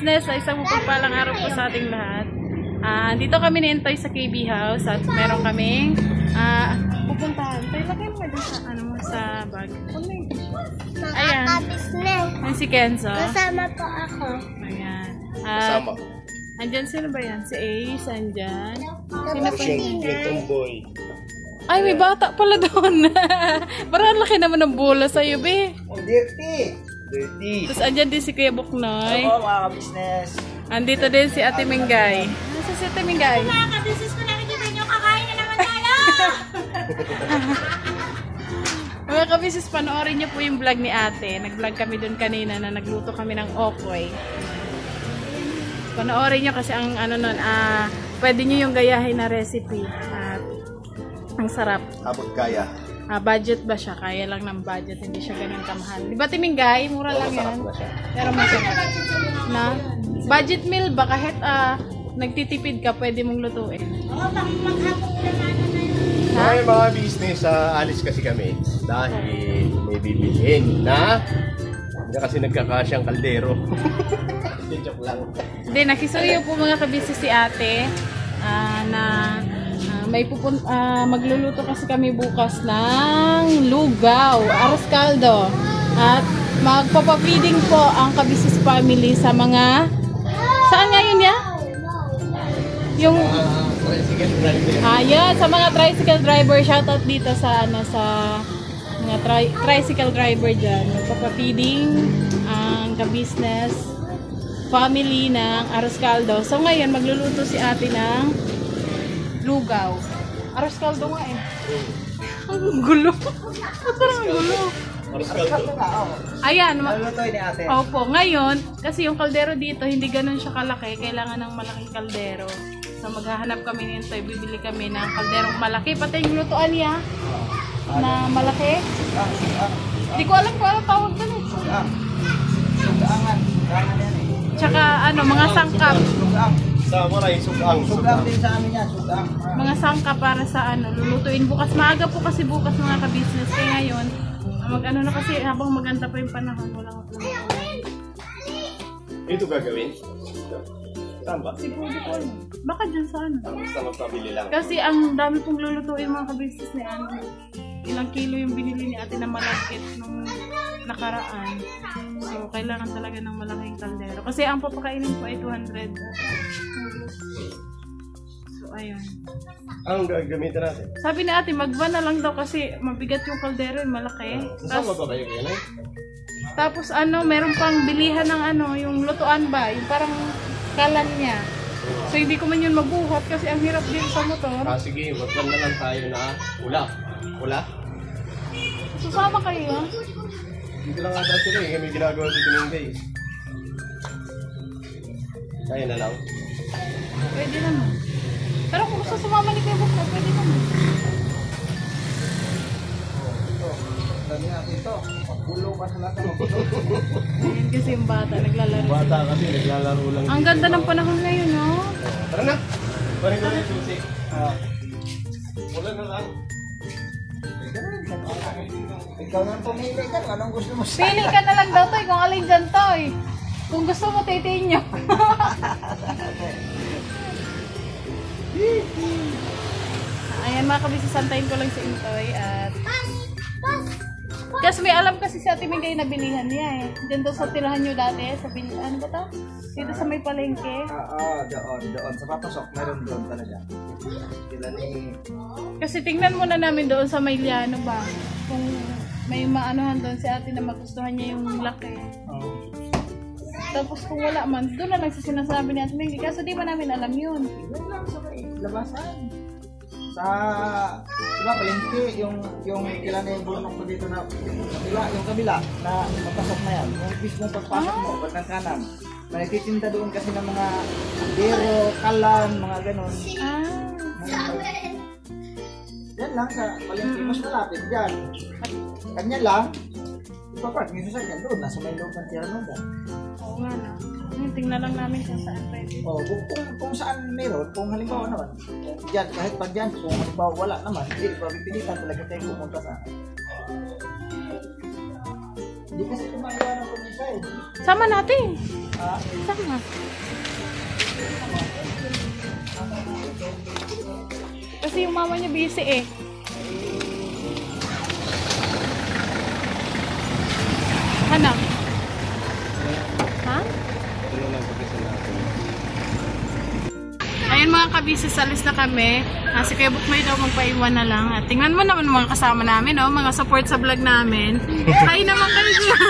ka-business, sa isang mapagpalang araw po sa ating lahat. Dito kami ni-entoy sa KB House at meron kaming pupuntahan. Tayo, lagay mo dun sa, sa bag. Ayan. Ka-business. Yan si Kenzo. Kasama po ako. Ayan. Kasama. Andyan, sino ba yan? Si Ace, andyan. Sino pa Kapatid. yun? Tomboy. Ay, may bata pala doon. Parang laki naman ng bola sa'yo, be. Dirty! Tapos andyan din si Kuya Buknoy. Oo, mga ka-business. Andito din si Ate Mingay. Nasa si Ate Mingay? Mga ka-business ko nakikita nyo, kakain na naman tayo! Mga kabisis, panoorin niyo po yung vlog ni Ate. Nag-vlog kami doon kanina na nagluto kami ng okoy. Panoorin niyo kasi ang pwede niyo yung gayahin na recipe. At ang sarap. Abot kaya. Budget ba siya? Kaya lang ng budget, hindi siya ganun kamahal. Di ba Timingay? Mura lang yan. Pero masarap. Na? Budget meal ba? Kahit nagtitipid ka, pwede mong lutuin. Oo, maghapon ko naman na yun. May mga business, alis kasi kami dahil may bibilhin na hindi kasi nagkakasyang kaldero. Joke lang. Hindi, nakisuyo po mga kabisi si Ate na magluluto kasi kami bukas ng lugaw, arroz caldo. At magpapapiding po ang Kabisis family sa mga saan ngayon ya? Yung yan, sa mga tricycle driver, shoutout dito sa sa mga tricycle driver diyan. Magpapapiding ang Kabusiness family ng arroz caldo. So ngayon magluluto si Ate ng lugaw. Arroz caldo nga eh. Ang gulo. Ang gulo. Ayan. Malulutoy ni ate. Opo. Ngayon, kasi yung kaldero dito, hindi ganun siya kalaki. Kailangan ng malaking kaldero. So maghahanap kami nito. Bibili kami ng kalderong malaki. Pati yung lutuan niya na malaki. Hindi ko alam kung ano tawag doon eh. Sugaangan. Sugaangan yan eh. Tsaka mga sangkap. Sugaang. Samurai, sugang. Sugaang din sa amin yan. Sugaang. Mga sangkap para sa lulutuin bukas. Maaga po kasi bukas mga ka-business. Kaya ngayon, na kasi habang maganda pa yung panahon, walang Ito gagawin? Saan ba? siguro po. Baka dyan sa Basta magpabili lang. Kasi ang dami pong lulutuin mga ka-business ni ilang kilo yung binili ni Ate na malagkit nung nakaraan. So, kailangan talaga ng malaking kaldero. Kasi ang papakainin po ay 200. So, ayun. Ang gagamitin natin? Sabi ni Ate, magba na lang daw kasi mabigat yung kaldero, malaki. Saan ba ba yun eh? Tapos meron pang bilihan ng yung lutuan ba, yung parang kalan niya. So hindi ko man yun mabuhat kasi ang hirap din sa motor. Sige, magpan na lang tayo na ula. Ula? Susama kayo ha? Dito lang ata sila eh, kami ginagawa si Timingay. Kaya na lang. Pwede naman. Pero kung gusto sumama ni Kuya Buknoy, pwede naman. Dami natin ito. Magbulo pa sa lahat. Magbulo. Ayan kasi yung bata, naglalaro. Bata kasi, naglalaro lang. Ang ganda ng panahon ngayon, no? Tara na! Parin ko na yung susi. Wala na lang. Ikaw nang pumili ka. Anong gusto mo sa Pili ka na lang daw, Toy, kung alin dyan, Toy. Kung gusto mo, titiin nyo. Ayan mga kabisi, santayin ko lang si Intoy at kasi may alam kasi si Ate Mingay na bilihan niya eh. Diyan daw sa tirahan nyo dati, sa ano ba to? Dito sa may palengke. doon. Sa papasok, meron doon talaga. Sila ni... Kasi tingnan muna namin doon sa may Liano ba? Kung may maanuhan doon si Ate na magustuhan niya yung laki. Tapos kung wala man, doon na lang sa sinasabi ni Ate Mingay. Kaso di ba namin alam yun? Doon lang sa may labasan. Sa... Diba, palengke, yung kailan na yung bulunok ko dito na yung kabila na papasok na yan. Yung mismo pagpasok mo, pag ng kanan. May titinda doon kasi ng mga dero, kalan, mga ganon. Yan lang sa palengke, mas malapit dyan. Kanya lang, ipapark, may sasakyan doon, nasa may loob ng Tiranoda. Oo nga na. Tingnan lang namin kung saan pwede. Kung saan meron, kung halimbawa naman, dyan, kahit pag dyan, kung halimbawa wala naman, hindi, pagpipilitan talaga tayo pumunta sa hindi kasi tumagawa ng pumisa eh. Sama natin. Sama. Kasi yung mama niya busy eh. Anak. Ha? Ayun mga kabisis, alis na kami. Si Kuya Buknoy daw magpaiwan na lang. At tingnan mo naman mga kasama namin, no? Mga support sa vlog namin. Hi naman kayo dyan.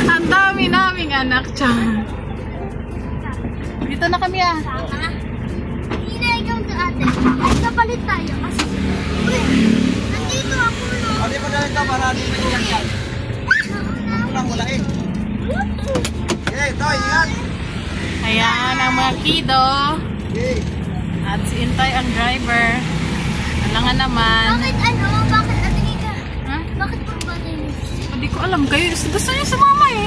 Ang dami naming anak dyan. Dito na kami ah. Hindi na ikaw to ate. Ay, kapalit tayo. Kasi, nandito ako no. Ano mo na ito para di mo yan yan? Walang wala eh. Okay, ito, ingat. Ayan ang mga kido. Okay. At si Intay ang driver. Alangan naman. Bakit ano? Bakit atingin ka? Ha? Bakit po ba tayo? Hindi ko alam. Kayo gusto niyo sumama eh.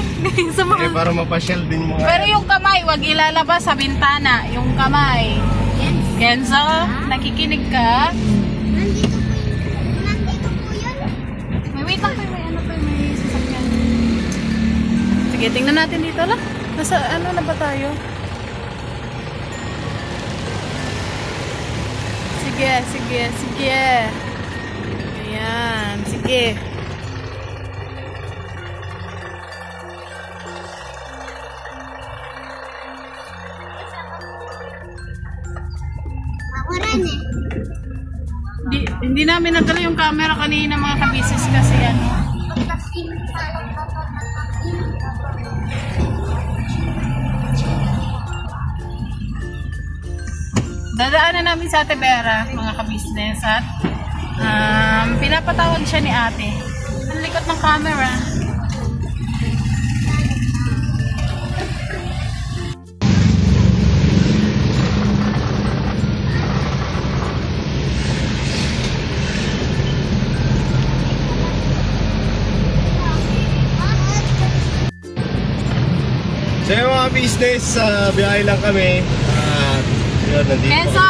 Sumama. Eh, para mapasyal din mga... Pero yung kamay, wag ilalabas sa bintana. Yung kamay. Yes. Kenzo, nakikinig ka? Nandito po yun. Nandito po yun. May wait lang tayo. May ano tayo. May sasakyan. Sige, tingnan natin dito lang. Nasa ano na ba tayo? Sige, sige, sige. Ayan, sige. Ako rin eh. Hindi namin nadala yung camera kanina mga kabisis kasi ano. Pagkasin tayo. Dadaanan namin sa Ate Vera, mga kabisnes, at pinapatawag siya ni ate. Ang likot ng camera. So yung mga business, biyahe lang kami. Yun, nandito. Kenzo!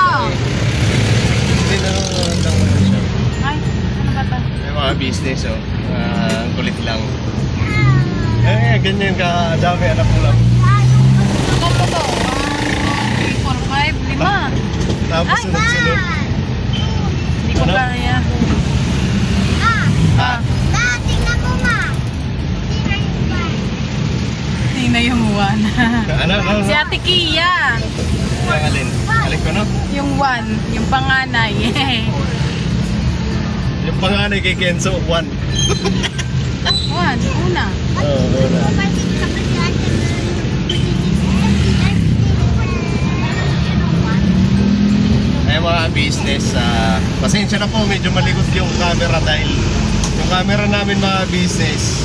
Hindi na lang siya. Ay, ano ba ito? Yung mga business, oh. Ang kulit lang. Ganyan ka dami anak mo lang. Ano ba ito? 1, 2, 3, 4, 5, 5. Tapos Ay, sunod-sunod. Hindi ko Ano? kaya. Ha? Tingnan mo ma. Hindi na yung 1. Ano? Si Ate Kia. Yung alin? Alin ko, no? Yung 1. Yung panganay. Yung panganay kay Kenzo, 1. 1. Una. Oo, wala. Ay mga business, pasensya na po, medyo malikot yung camera dahil yung camera namin mga business,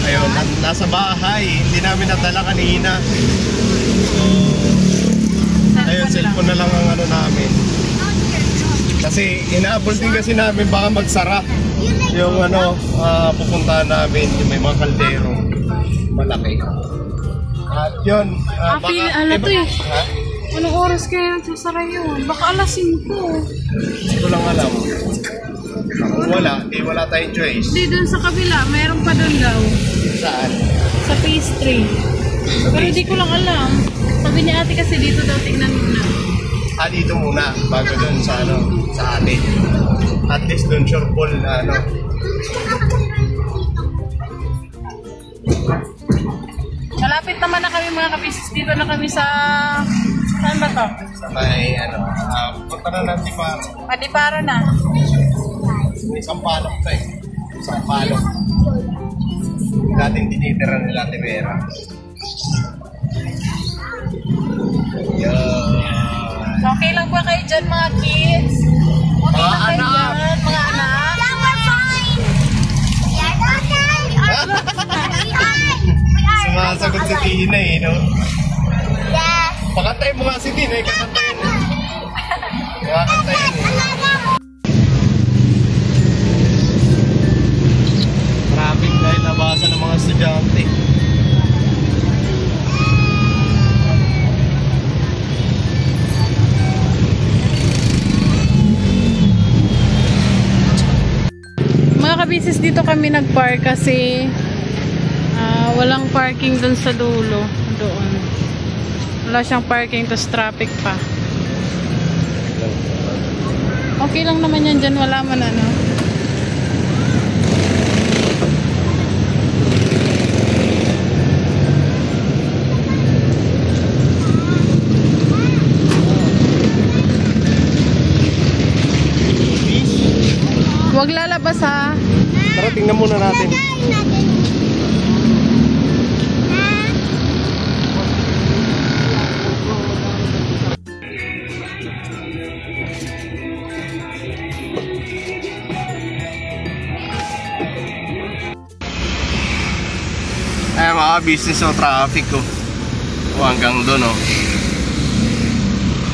ayun, nasa bahay, hindi namin nadala kanina. So, ayun, cellphone na lang ang ano namin. Kasi inaabol din kasi namin baka magsara yung ano, pupuntahan namin, yung may mga kaldero malaki. At yun, ano to eh. Ha? Anong oras kaya nagsasara yun? Baka alas 5. Hindi ko lang alam. Kung wala, wala tayong choice. Hindi, dun sa kabila. Mayroon pa dun daw. Saan? Sa pastry. Pero hindi ko lang alam. Sabi niya ate kasi dito daw tingnan muna. Dito muna, bago dun sa ano, sa atin. At least dun sure ball na ano. Malapit naman na kami mga kapisis. Dito na kami sa... Saan ba to? Sa may ano, punta na natin pa. Adiparo na. May isang palok to eh. Isang palok. Dating tinitira nila Ate Vera. Yan. Okay lang ba kayo dyan mga kids? Okay Mga lang kayo anak. dyan, mga anak? Yeah, we're fine. We are okay. We are. Sumasagot si Tina eh, no? Yes. Pakantay mo nga si Tina eh, kakantayin. Kakantayin eh. Traffic dahil nabasa ng mga estudyante. Mga kabisis, dito kami nagpark kasi walang parking dun sa dulo. Doon. Wala siyang parking, tas traffic pa. Okay lang naman yan dyan, wala man ano. Huwag lalabas ha. Tara, tingnan muna natin. Ay, mga business o traffic ko. O hanggang doon o.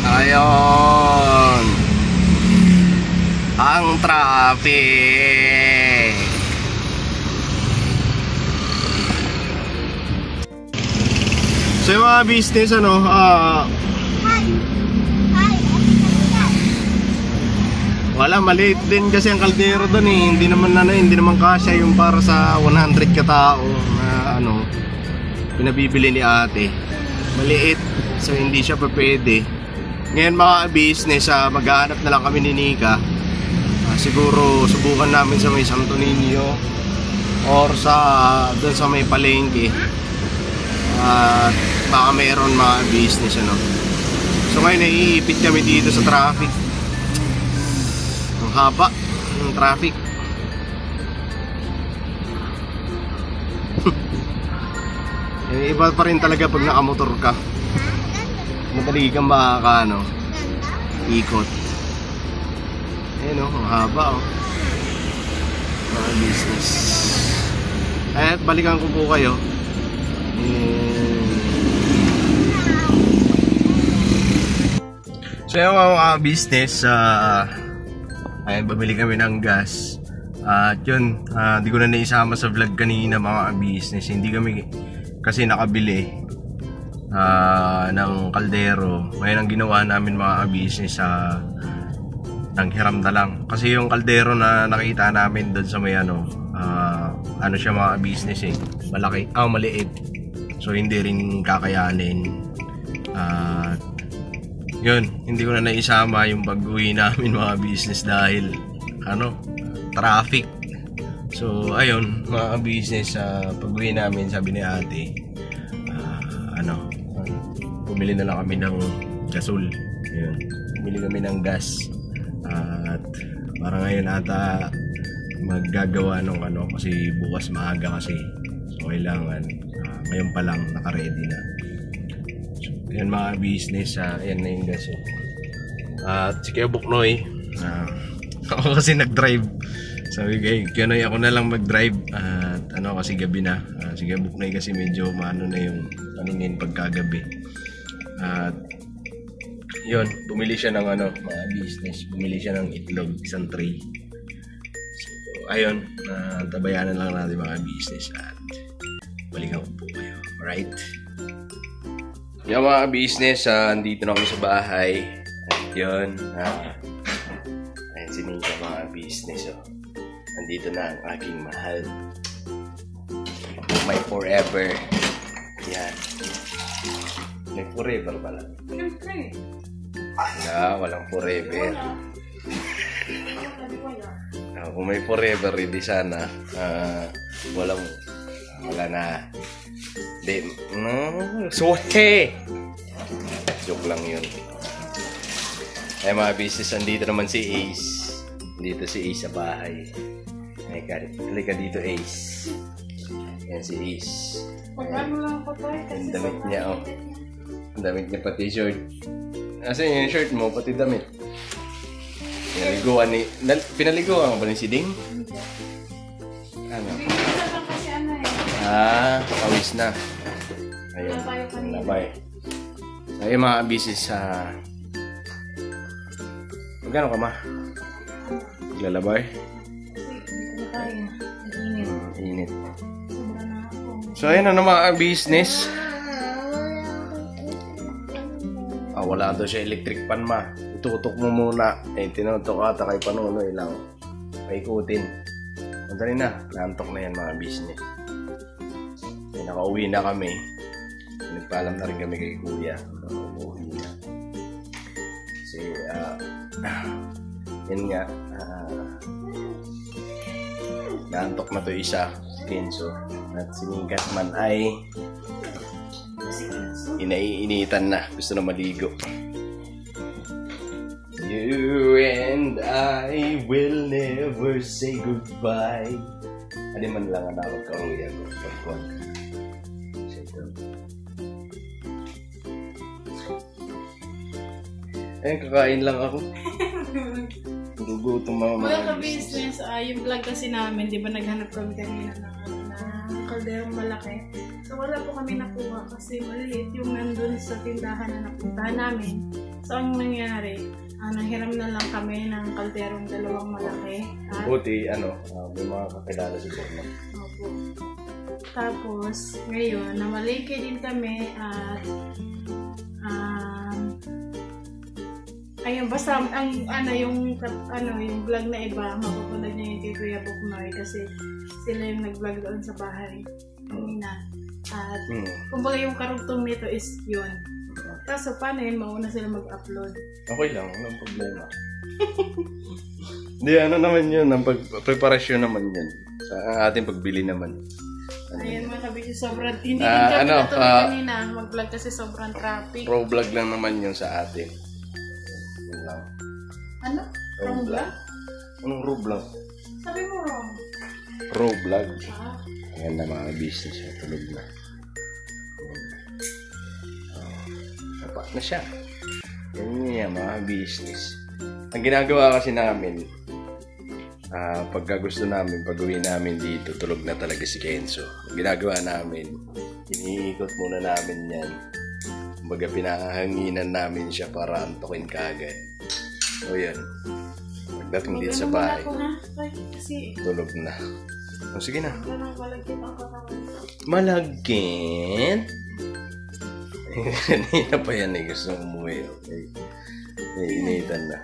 Ayun. Ang traffic. So yung mga business ano, wala, maliit din kasi ang kaldero doon eh. Hindi naman kasya yung para sa 100 katao na ano pinabibili ni ate. Maliit, so hindi siya pa pwede. Ngayon mga business, maghahanap na lang kami ni Nika. Siguro subukan namin sa may Santo Niño or doon sa may palengke. Baka mayroon mga business ano. So ngayon naiipit kami dito sa traffic. Ang haba ng traffic. Iba pa rin talaga pag nakamotor ka. Madali kang baka ano, ikot. Ayun o, ang haba o. Mga business. At balikan ko po kayo. So yung mga business, ayun, bumili kami ng gas. At yun, di ko na naisama sa vlog kanina mga business. Hindi kami kasi nakabili ng kaldero. Ngayon ang ginawa namin mga business, nanghiram na lang. Kasi yung kaldero na nakita namin doon sa may ano siya mga business eh. Malaki, maliit. So hindi rin kakayanin. Yun, hindi ko na naisama yung pag-uwi namin mga business dahil traffic. So ayun mga business, pag-uwi namin sabi ni ate, bumili na lang kami ng gasol. Ayun, bumili kami ng gas. At para ngayon ata maggagawa ng kasi bukas maaga kasi. So kailangan ngayon pa lang naka-ready na. So, yan mga business, ayan na yung gas. At si Kuya Buknoy, ako kasi nag-drive. Sabi kay Kuya ako na lang mag-drive. At kasi gabi na. Si Kuya Buknoy kasi medyo maano na yung paningin pagkagabi. At yun, bumili siya ng mga business. Bumili siya ng itlog, isang tray. So, ayun, tabayanan lang natin mga business at balikan ko po kayo. Alright? Yung mga business, andito na kami sa bahay. At yun, ayun si Nika mga business. Andito na ang aking mahal. My forever. Yan. May forever pala. Walang forever. Kung may forever, hindi sana. Wala na. Suwate! Joke lang yun. Ay mga business, andito naman si Ace. Dito si Ace sa bahay. Halika dito Ace. Yan si Ace. Ang damit niya Ang damit niya pati shirt. Kasi yung shirt mo, pati damit. Pinaliguan ba ni si Ding? Pawis na. Ayun. Labay. Ayun mga business, magkano ka ma? Maglalabay? Init. So ayun na mga business. Wala daw siya electric pan ma. Itutok mo muna. Tinutok ata kay Panunoy lang. Paikutin. Madali na. Naantok na yan mga business. Nakauwi na kami. nagpaalam na rin kami kay Kuya. Umuwi na. Kasi, yun nga, naantok na to isa, si Kenzo. At si Mingkat man ay inaiinitan na. Gusto na maligo. You and I will never say goodbye. Ano man lang ang nawag karuya ko. Pagkuhan ka. Ayun, kakain lang ako. Gugutom mga Mga ka-business, yung vlog kasi namin, di ba naghanap kami kanina ng kalderong malaki. So wala po kami nakuha kasi maliit yung nandun sa tindahan na napuntahan namin. So ang nangyari, nanghiram na lang kami ng kalderong dalawang malaki. Buti, may mga kakilala si Borno. Opo. Tapos, ngayon, namalike din kami at ayun, basta yung vlog na iba, mapapanood niya yung kay Kuya Buknoy kasi sila yung nag-vlog doon sa bahay kanina. At kumbaga yung karugtong nito is yun. Kaso paano yun, mauna sila mag-upload? Okay lang, walang problema. Hindi, naman yun, ang preparasyon naman yun. Sa ating pagbili naman. Ayun mga kabisi, sobrang, hindi din kami natulog kanina mag-vlog kasi sobrang traffic. Pro vlog lang naman yun sa atin. Yun lang. Ano? Wrong vlog? Anong raw vlog? Sabi mo wrong. Pro vlog. Ah. Ayan na mga business, tulog na. Sapat na siya. Yan yan mga business. Ang ginagawa kasi namin, pagka gusto namin, pag-uwi namin dito, tulog na talaga si Kenzo. Ang ginagawa namin, iniikot muna namin yan. Kumbaga pinahanginan namin siya para antokin kaagad. O yan. Pagdating dito sa bahay, Kasi tulog na. O sige na. parang malagkit ang katawan. Malagkit? Kanina pa yan eh. Gusto umuwi. Okay. Iniitan na.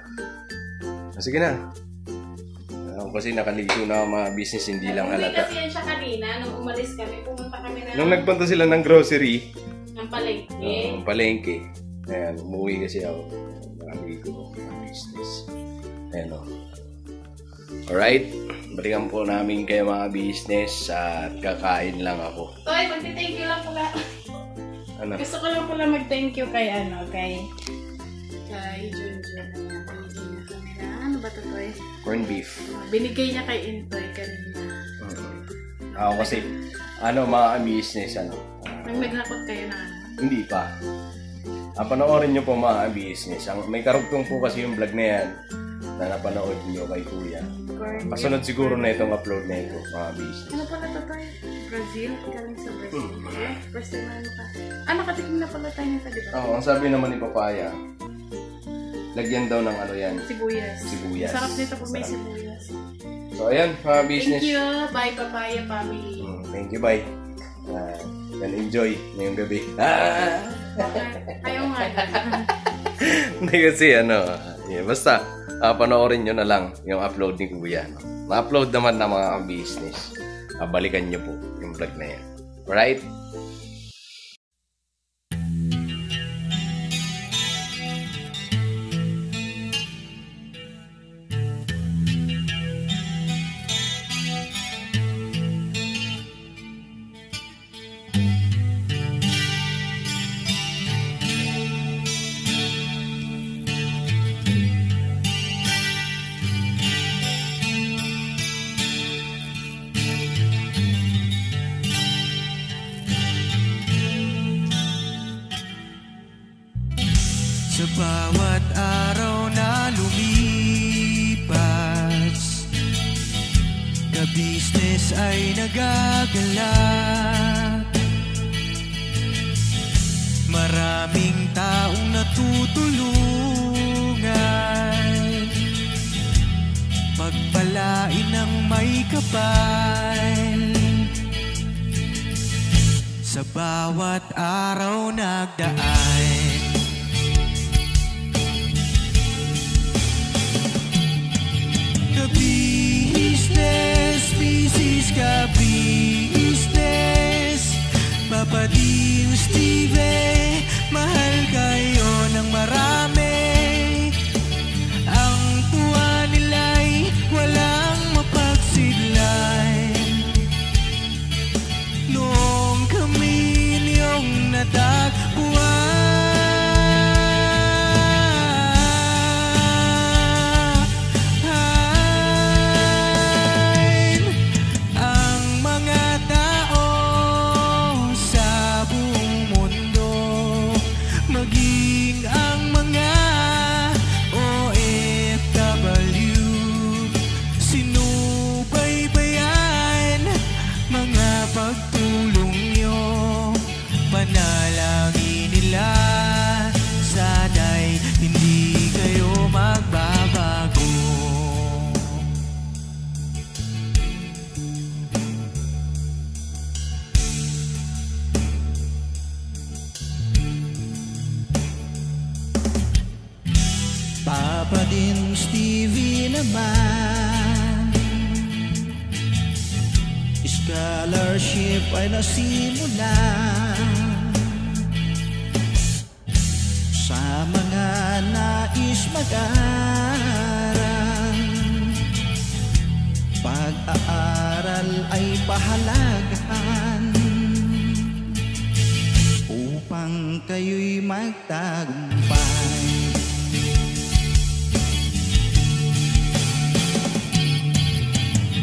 O sige na. Ako kasi nakaligo na mga business, hindi lang Umuwi halata. kasi yan siya kanina, nung umalis kami, pumunta kami na Nung nagpunta sila ng grocery, ng palengke. palengke. Ayan, umuwi kasi ako. Nakaligo ko mga business. Ayan o. Alright, balikan po namin kayo mga business at kakain lang ako. Toy, magti-thank you lang pala. Ano? Gusto ko lang pala mag-thank you kay kay Junjun. Ano ba ito, Toy? Corned beef. Binigay niya kay Intoy kanina. Ako kasi, mga business, Nang naghakot kayo na hindi pa. Panoorin nyo po mga business. May karugtong po kasi yung vlog na yan na napanood nyo kay Kuya. Kasunod siguro na itong upload na ito, mga business. Ano pala ito, Toy? Brazil? Galing sa Brazil. First time ano ka? Nakatikim na pala tayo nito, di ba? Oo, ang sabi naman ni Papaya, lagyan daw ng yan. Sibuyas. Sibuyas. Sarap nito pag may sibuyas. So, ayan, mga business. Thank you. Bye, Papaya family. Thank you, bye. And enjoy ngayong gabi. Ayaw nga. Hindi kasi basta panoorin nyo na lang yung upload ni Kuya. Ma-upload naman ng mga business. Balikan nyo po yung vlog na yan. Alright? Sa bawat araw na lumipas, ka-business ay nagagalak. Maraming taong natutulungan, pagpalain ng may kapal. Sa bawat araw nagdaan, ka-business, ka-business, Papa Din Steve, mahal kayo ng marami. Ang tuwa nila'y walang mapagsidlay. Noong kami niyong natagpuan, ang mga tao sa buong mundo, maging ang mga OFW, sinubaybayan mga pagtulong nyo. Panalangin nila, sana'y hindi kayo magbabago. Papa Din Stevie naman, scholarship ay nasimula sa mga nais mag-aral. Pag-aaral ay pahalagahan upang kayo'y magtagumpay.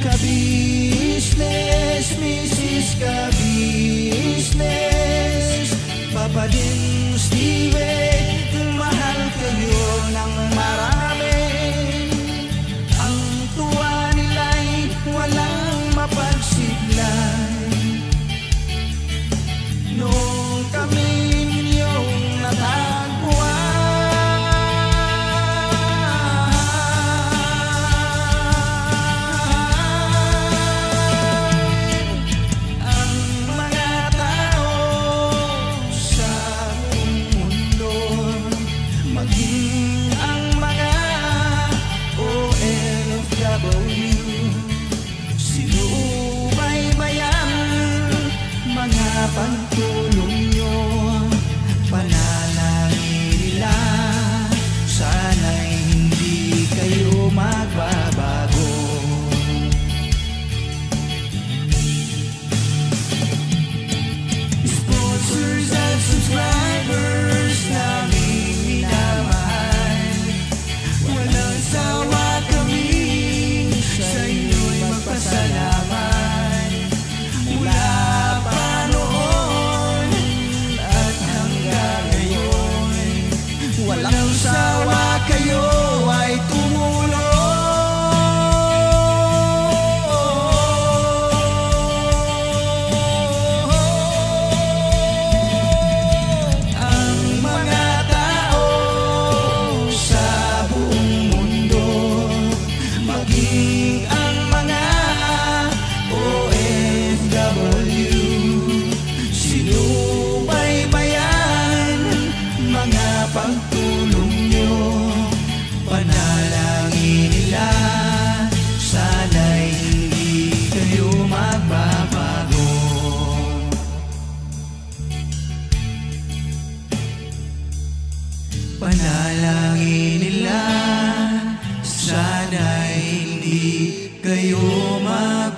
Ka-business, Mrs. Ka-business, Papa Din Steve, mahal kayo ng marami. Ang tuwa nila'y walang mapagsidlay. Noong kami ninyong natagpuan, pagtulong nyo, panalangin nila, sana'y hindi kayo magbabago. Sponsors at subscribers naming minamahal, walang sawa kami sa inyo'y magpasalamat. Mula pa noon at hanggang ngayon, walang sawa kayo ay tumulong. Ang mga tao sa buong mundo, maging ang mga OFW, sinubaybayan mga pagtulong nyo. Panalangin nila, sana'y hindi kayo magbabago. Panalangin nila, sana'y hindi kayo magbabago.